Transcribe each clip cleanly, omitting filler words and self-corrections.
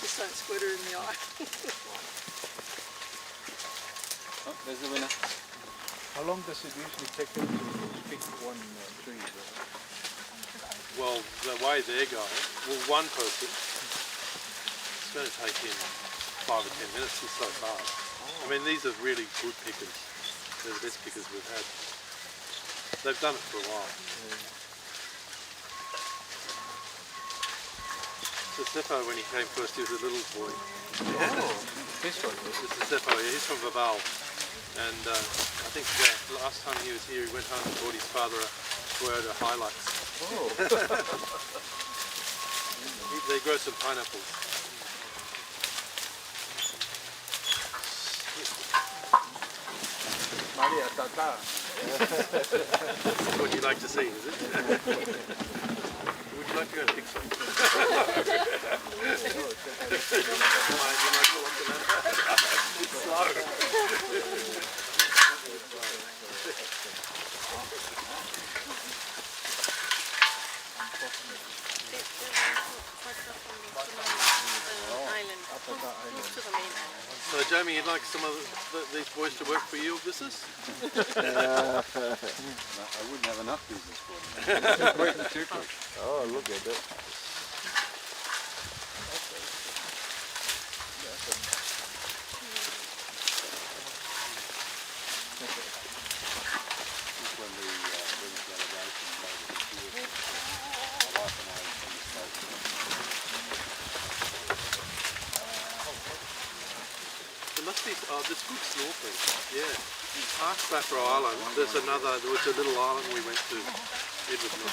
Just don't squid her in the eye. Oh, there's the winner. How long does it usually take them to pick one tree? Well, the way they're going, well, one person, it's going to take him 5 or 10 minutes. He's so fast. I mean, these are really good pickers. They're the best pickers we've had. They've done it for a while. So Seppo, when he came first, he was a little boy. This one? This is Seppo, yeah, he's from Vaval. And I think last time he was here, he went home and bought his father a Toyota Hilux. Oh. They grow some pineapples. Maria Tata. That's what you like to see, is it? Would you like to go and pick some? You might go up to that. It's slow. So Jamie, you'd like some of these boys to work for your business? No, I wouldn't have enough business for them. Working too quick. Oh, look at that. There's good snorkeling, yeah. Past Fafra Island, there was a little island we went to, Edward and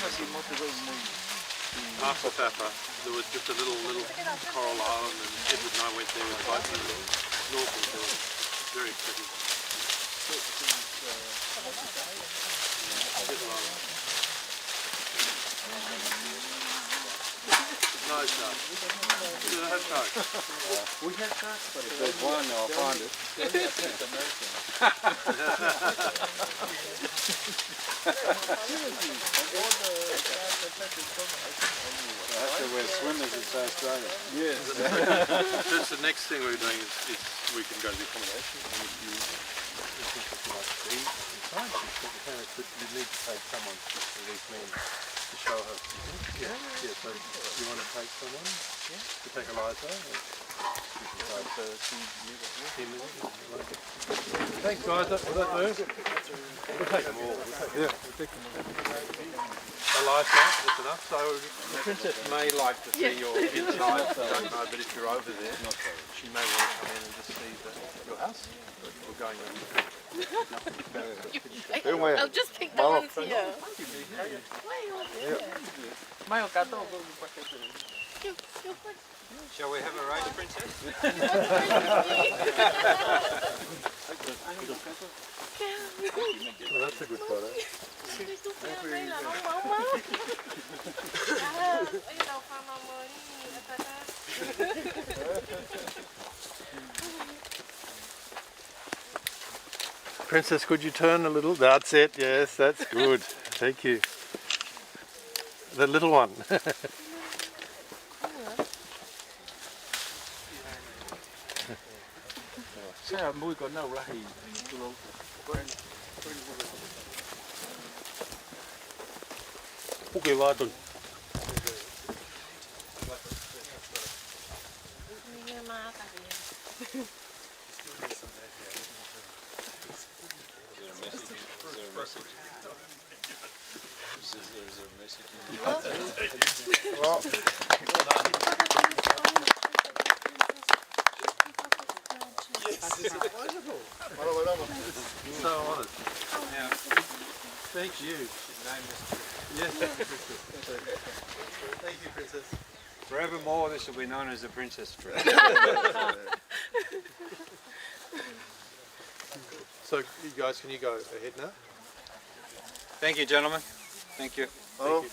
after Fafra, there was just a little coral island, and Edward and I went there with boats and snorkeled there. Very pretty. Little island. No shark. Do they have sharks? We have sharks, but If there's one, I'll find it. I have to wear swimmers in South Australia. yes. That's the next thing we're doing is we can go to the accommodation. And if you like to eat inside, you need to take someone to these men to show her. Yeah. Yeah. So you want to take someone to take Eliza? Thanks guys, will that do? We'll take them all. We'll take them all. Eliza, that's enough. So the princess may like to see your inside, I don't know, but if you're over there, she may want to come in and just see your house. We're going over. I'll just pick the ones here. Shall we have a race, princess? Well, that's a good photo. Princess, could you turn a little? That's it, yes, that's good. Thank you. The little one. Sao mũi có nâu là gì? Puke Watun. So honoured. Thank you. Yes. Thank you, Princess. Forevermore, this will be known as the Princess Trip. So, you guys, can you go ahead now? Thank you, gentlemen. Thank you. Thank you.